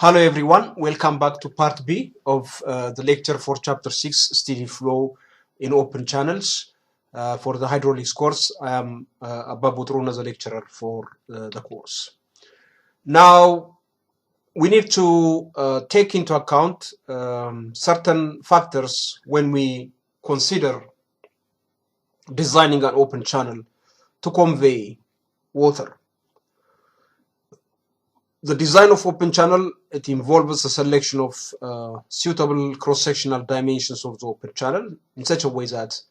Hello everyone, welcome back to part B of the lecture for chapter 6, steady flow in open channels. For the hydraulics course, I am Ababu Trun as a lecturer for the course. Now, we need to take into account certain factors when we consider designing an open channel to convey water. The design of open channel, it involves a selection of suitable cross-sectional dimensions of the open channel in such a way that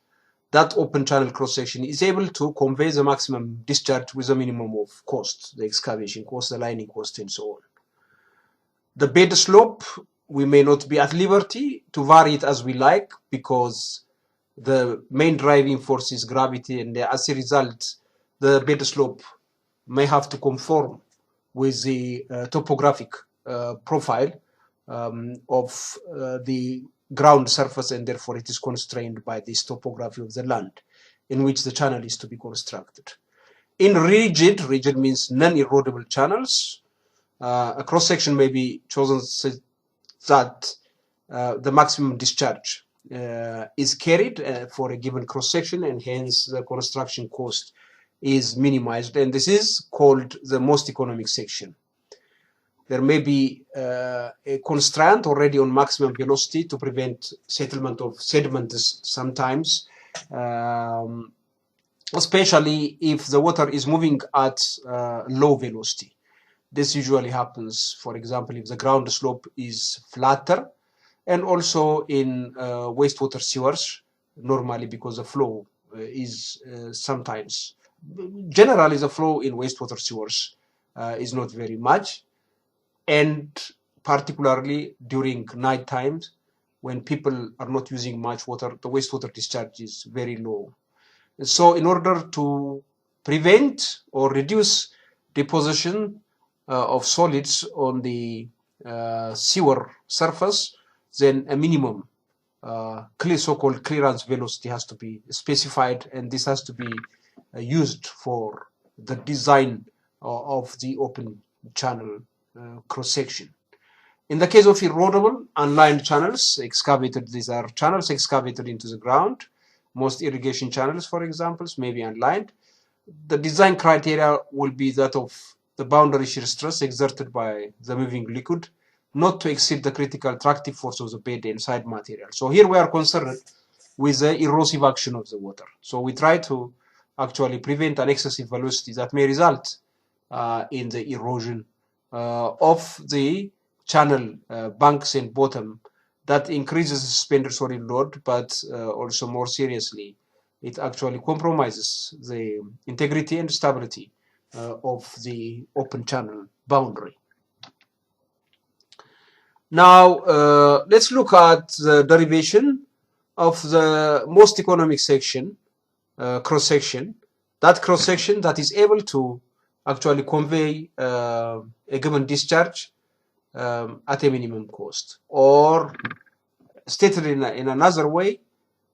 that open channel cross-section is able to convey the maximum discharge with a minimum of cost, the excavation cost, the lining cost, and so on. The bed slope, we may not be at liberty to vary it as we like because the main driving force is gravity, and as a result, the bed slope may have to conform with the topographic profile of the ground surface, and therefore it is constrained by this topography of the land in which the channel is to be constructed. In rigid means non-erodible channels, a cross-section may be chosen so that the maximum discharge is carried for a given cross-section, and hence the construction cost is minimized, and this is called the most economic section. There may be a constraint already on maximum velocity to prevent settlement of sediments sometimes, especially if the water is moving at low velocity. This usually happens, for example, if the ground slope is flatter, and also in wastewater sewers, normally because the flow is sometimes, generally the flow in wastewater sewers is not very much, and particularly during night times when people are not using much water, the wastewater discharge is very low. And so in order to prevent or reduce deposition of solids on the sewer surface, then a minimum so-called clearance velocity has to be specified, and this has to be used for the design of the open channel cross-section. In the case of erodible, unlined channels, these are channels excavated into the ground. Most irrigation channels, for example, may be unlined. The design criteria will be that of the boundary shear stress exerted by the moving liquid not to exceed the critical tractive force of the bed and side material. So here we are concerned with the erosive action of the water. So we try to actually prevent an excessive velocity that may result in the erosion of the channel banks and bottom that increases the suspended solid load, but also more seriously, it actually compromises the integrity and stability of the open channel boundary. Now, let's look at the derivation of the most economic section, cross-section. That cross-section that is able to actually convey a given discharge at a minimum cost. Or stated in another way,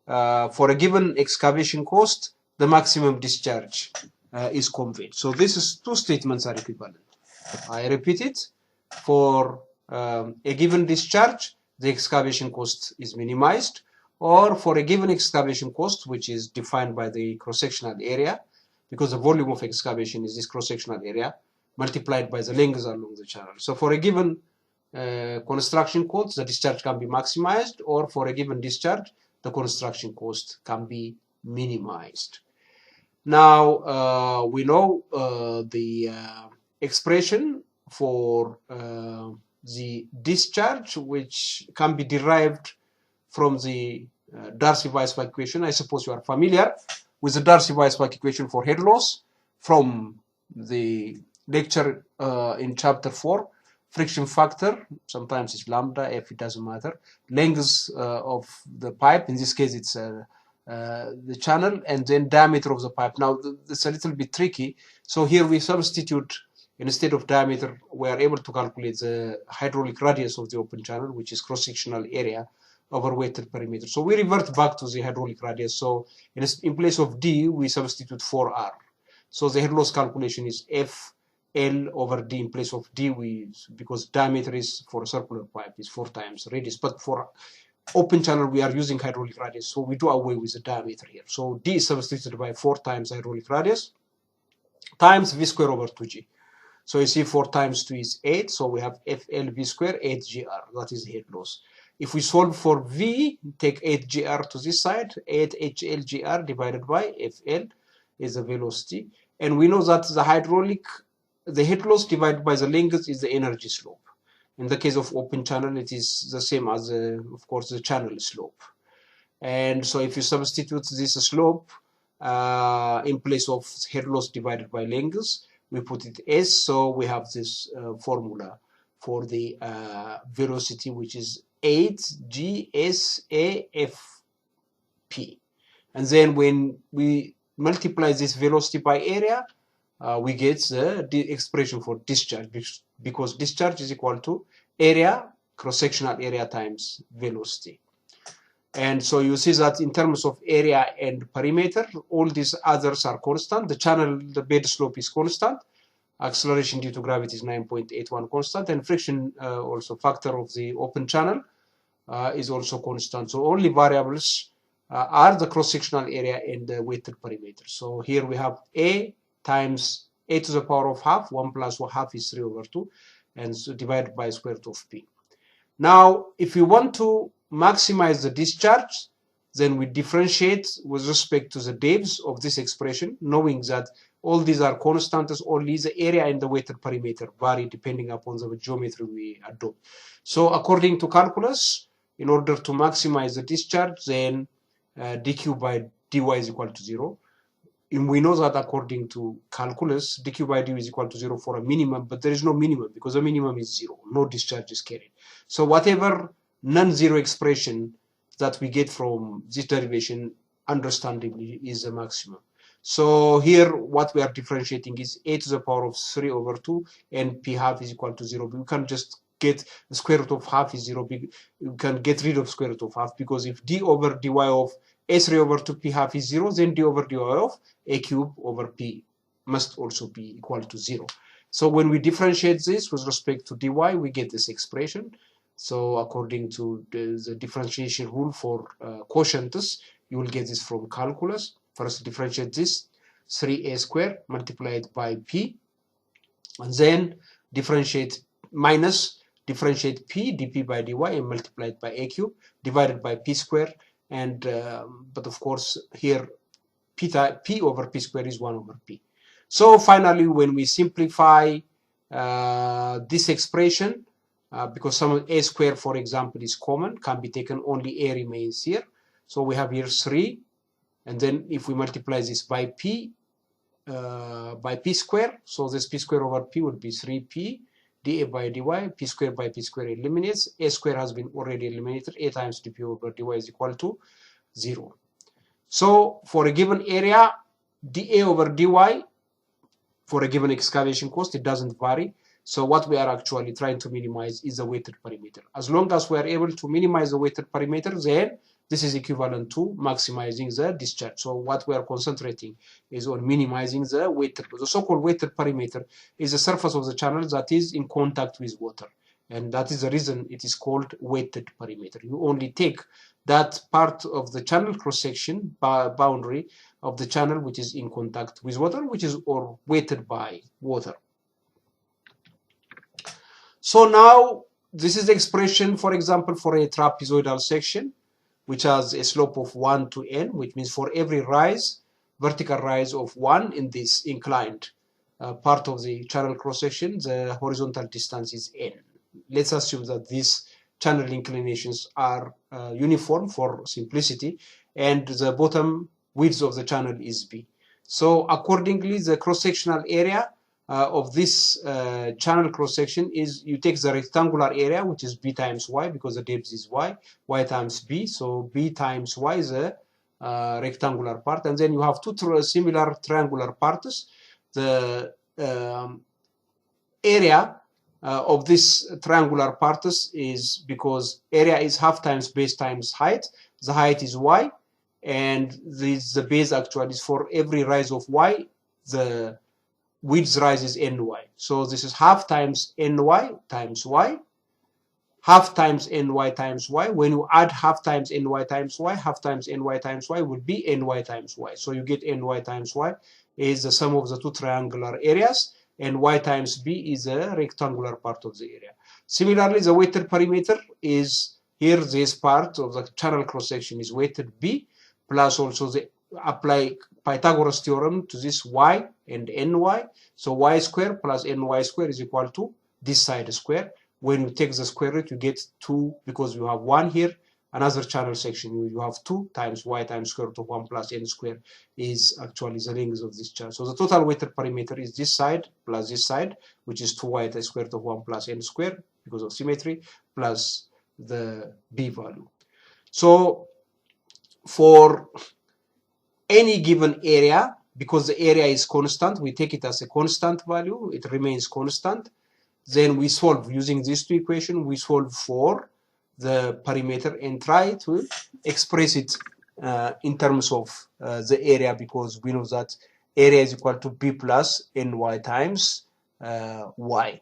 for a given excavation cost, the maximum discharge is conveyed. So these two statements are equivalent. I repeat it. For a given discharge, the excavation cost is minimized, or for a given excavation cost, which is defined by the cross-sectional area, because the volume of excavation is this cross-sectional area multiplied by the length along the channel. So for a given construction cost, the discharge can be maximized, or for a given discharge, the construction cost can be minimized. Now, we know the expression for the discharge, which can be derived from the Darcy-Weisbach equation. I suppose you are familiar with the Darcy-Weisbach equation for head loss from the lecture in chapter 4. Friction factor, sometimes it's lambda, F, it doesn't matter. Length of the pipe, in this case it's the channel, and then diameter of the pipe. Now, it's a little bit tricky. So here we substitute, instead of diameter, we are able to calculate the hydraulic radius of the open channel, which is cross-sectional area over weighted perimeter. So we revert back to the hydraulic radius. So in place of D, we substitute 4R. So the head loss calculation is F L over D in place of D, because diameter is for a circular pipe is 4 times radius, but for open channel we are using hydraulic radius, so we do away with the diameter here. So D is substituted by 4 times hydraulic radius times V square over 2G. So you see 4 times 2 is 8, so we have FLV square 8GR, that is the head loss. If we solve for V, take 8GR to this side, 8HLGR divided by FL is the velocity. And we know that the head loss divided by the length is the energy slope. In the case of open channel, it is the same as, of course, the channel slope. And so if you substitute this slope in place of head loss divided by length, we put it S, so we have this formula for the velocity, which is 8GSAFP. And then when we multiply this velocity by area, we get the expression for discharge, because discharge is equal to area, cross-sectional area times velocity. And so you see that in terms of area and perimeter, all these others are constant. The channel, the bed slope is constant. Acceleration due to gravity is 9.81 constant, and friction also factor of the open channel is also constant. So only variables are the cross-sectional area and the weighted perimeter. So here we have A times A to the power of half, 1 plus half is 3 over 2, and so divided by square root of P. Now, if we want to maximize the discharge, then we differentiate with respect to the depths of this expression, knowing that all these are constants, only the area and the weighted perimeter vary depending upon the geometry we adopt. So according to calculus, in order to maximize the discharge, then dq by dy is equal to 0. And we know that according to calculus, dq by dy is equal to 0 for a minimum, but there is no minimum because the minimum is 0. No discharge is carried. So whatever non-zero expression that we get from this derivation, understandably, is the maximum. So here what we are differentiating is A to the power of 3 over 2 and P half is equal to 0. We can just get the square root of half is 0. We can get rid of square root of half, because if d over dy of A3 over 2 P half is 0, then d over dy of A cube over P must also be equal to 0. So when we differentiate this with respect to dy, we get this expression. So according to the differentiation rule for quotients, you will get this from calculus. First differentiate this, 3a squared multiplied by p, and then differentiate differentiate p dp by dy and multiplied by a cube divided by p squared, and but of course here p over p squared is 1 over p. So finally, when we simplify this expression, because some a squared, for example, is common, can be taken, only a remains here. So we have here 3, and then if we multiply this by p squared, so this p squared over p would be 3p dA by dy. P squared by p squared eliminates. A squared has been already eliminated. A times dp over dy is equal to 0. So for a given area, dA over dy for a given excavation cost, it doesn't vary. So what we are actually trying to minimize is the weighted perimeter. As long as we are able to minimize the weighted perimeter, then this is equivalent to maximizing the discharge. So what we are concentrating is on minimizing the weighted. The so-called weighted perimeter is the surface of the channel that is in contact with water. And that is the reason it is called weighted perimeter. You only take that part of the channel cross-section boundary of the channel which is in contact with water, which is or weighted by water. So now this is the expression, for example, for a trapezoidal section, which has a slope of 1 to n, which means for every rise, vertical rise of 1 in this inclined part of the channel cross-section, the horizontal distance is n. Let's assume that these channel inclinations are uniform for simplicity, and the bottom width of the channel is b. So accordingly, the cross-sectional area of this channel cross-section is, you take the rectangular area, which is b times y, because the depth is y times b, so b times y is a rectangular part, and then you have two similar triangular parts. The area of this triangular parts is, because area is half times base times height, the height is y, and the base actually is for every rise of y, the width rises ny. So this is half times ny times y, half times ny times y. When you add half times ny times y, half times ny times y will be ny times y. So you get ny times y is the sum of the two triangular areas, and y times b is the rectangular part of the area. Similarly, the weighted perimeter is here. This part of the channel cross section is weighted b, plus also the apply Pythagoras theorem to this y and ny. So y square plus ny square is equal to this side square. When you take the square root, you get 2, because you have 1 here, another channel section, you have 2 times y times square root of 1 plus n square is actually the length of this channel. So the total weighted perimeter is this side plus this side, which is 2y square root of 1 plus n square because of symmetry, plus the b value. So for any given area, because the area is constant, we take it as a constant value, it remains constant. Then we solve using these two equations, we solve for the perimeter and try to express it in terms of the area, because we know that area is equal to b plus ny times y.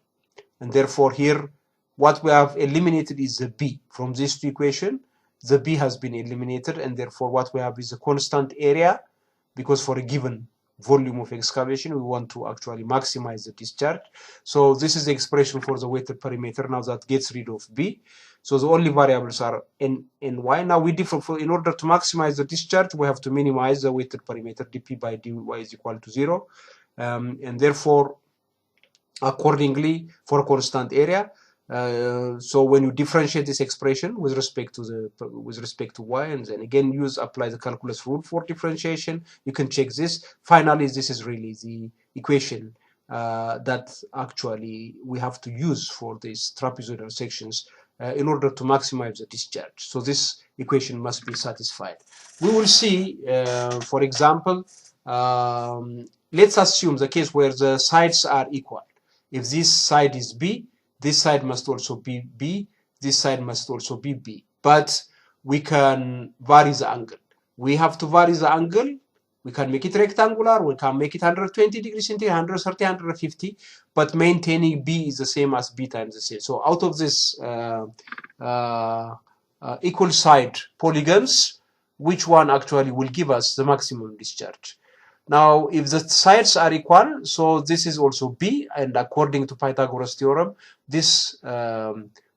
And therefore here what we have eliminated is the b. From these two equations, the b has been eliminated, and therefore what we have is a constant area, because for a given volume of excavation we want to actually maximize the discharge. So this is the expression for the weighted perimeter. Now that gets rid of b, so the only variables are n and y. Now we differ, in order to maximize the discharge we have to minimize the weighted perimeter. dp by dy is equal to 0, and therefore accordingly for a constant area, so when you differentiate this expression with respect to y, and then again apply the calculus rule for differentiation, you can check this. Finally, this is really the equation that actually we have to use for these trapezoidal sections in order to maximize the discharge. So this equation must be satisfied. We will see, for example, let's assume the case where the sides are equal. If this side is b, this side must also be b, this side must also be b. But we can vary the angle. We have to vary the angle. We can make it rectangular, we can make it 120 degrees centigrade, 130, 150, but maintaining b is the same as b times the same. So out of this equal side polygons, which one actually will give us the maximum discharge? Now, if the sides are equal, so this is also b, and according to Pythagoras theorem, this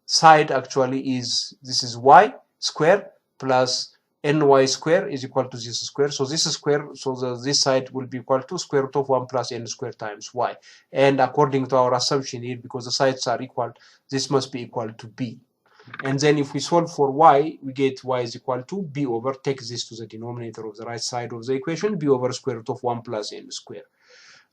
side actually is, this is y square plus ny square is equal to this square. So this square, so this side will be equal to square root of 1 plus n square times y. And according to our assumption here, because the sides are equal, this must be equal to b. And then if we solve for y, we get y is equal to b over, take this to the denominator of the right side of the equation, b over square root of 1 plus n square.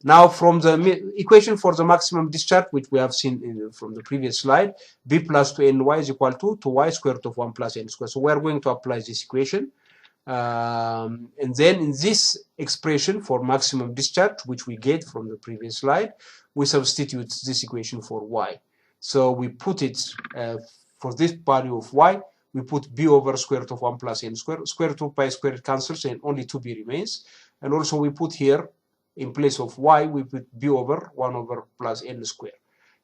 Now from the equation for the maximum discharge, which we have seen from the previous slide, b plus 2ny is equal to 2y square root of 1 plus n square. So we are going to apply this equation. And then in this expression for maximum discharge, which we get from the previous slide, we substitute this equation for y. So we put it for this value of y, we put b over square root of 1 plus n square. Square root of pi squared cancels and only 2b remains. And also we put here, in place of y, we put b over 1 over plus n square.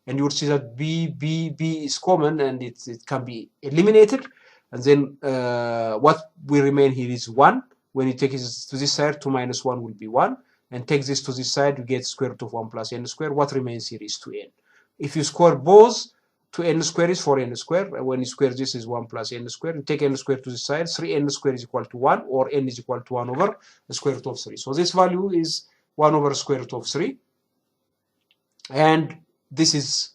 And you will see that b is common, and it can be eliminated. And then what will remain here is 1. When you take it to this side, 2 minus 1 will be 1. And take this to this side, you get square root of 1 plus n square. What remains here is 2n. If you square both, 2n square is 4n square. When you square this is 1 plus n square. You take n square to the side, 3n square is equal to 1, or n is equal to 1 over the square root of 3. So this value is 1 over square root of 3. And this is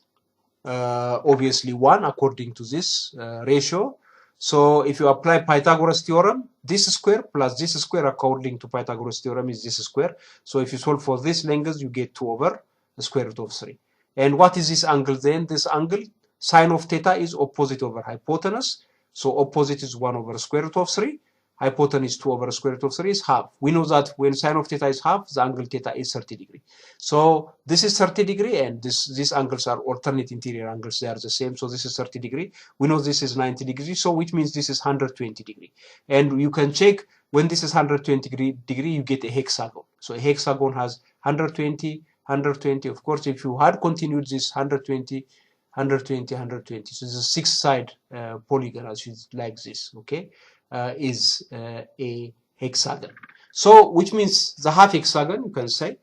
obviously 1 according to this ratio. So if you apply Pythagoras theorem, this square plus this square according to Pythagoras theorem is this square. So if you solve for this length, you get 2 over the square root of 3. And what is this angle then? This angle, sine of theta is opposite over hypotenuse. So opposite is 1 over square root of 3. Hypotenuse 2 over square root of 3 is half. We know that when sine of theta is half, the angle theta is 30 degree. So this is 30 degree, and these angles are alternate interior angles. They are the same. So this is 30 degree. We know this is 90 degree. So which means this is 120 degree. And you can check when this is 120 degree, you get a hexagon. So a hexagon has 120, 120. Of course, if you had continued this 120, 120, 120, so the 6-side polygon, as is like this, okay, is a hexagon. So, which means the half hexagon, you can say,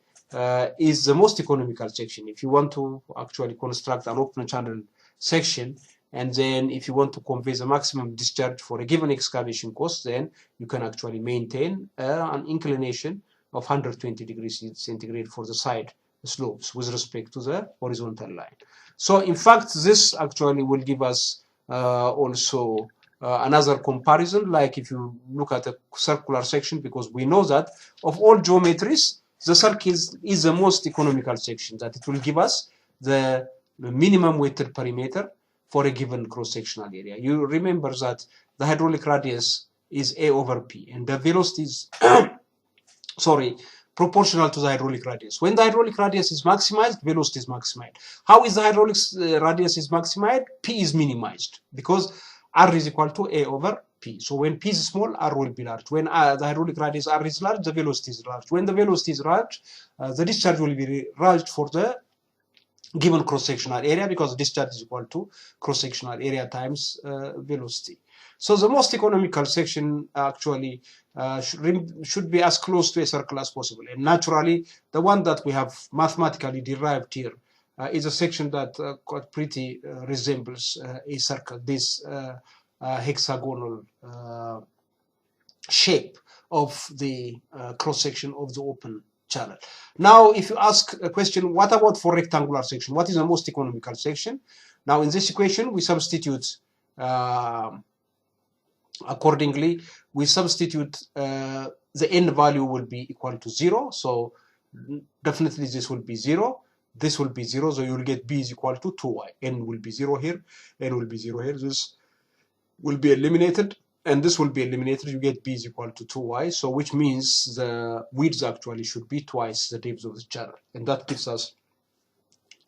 is the most economical section. If you want to actually construct an open channel section, and then if you want to convey the maximum discharge for a given excavation cost, then you can actually maintain an inclination of 120 degrees centigrade for the side slopes with respect to the horizontal line. So in fact, this actually will give us also another comparison, like if you look at a circular section, because we know that of all geometries, the circle is the most economical section, that it will give us the minimum weighted perimeter for a given cross-sectional area. You remember that the hydraulic radius is A over P, and the velocity is, sorry, proportional to the hydraulic radius. When the hydraulic radius is maximized, velocity is maximized. How is the hydraulic radius is maximized? P is minimized, because R is equal to A over P. So when P is small, R will be large. When the hydraulic radius R is large, the velocity is large. When the velocity is large, the discharge will be large for the given cross-sectional area, because discharge is equal to cross-sectional area times velocity. So the most economical section actually should be as close to a circle as possible. And naturally, the one that we have mathematically derived here is a section that quite pretty resembles a circle, this hexagonal shape of the cross-section of the open channel. Now, if you ask a question, what about for rectangular section? What is the most economical section? Now, in this equation, we substitute accordingly. We substitute the n value will be equal to 0. So definitely this will be 0. This will be 0. So you will get b is equal to 2y. N will be 0 here. N will be 0 here. This will be eliminated, and this will be eliminated. You get b is equal to 2y, so which means the width actually should be twice the depth of the channel, and that gives us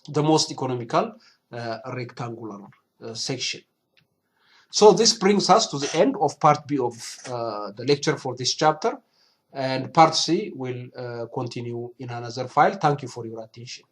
the most economical rectangular section. So this brings us to the end of part B of the lecture for this chapter, and part C will continue in another file. Thank you for your attention.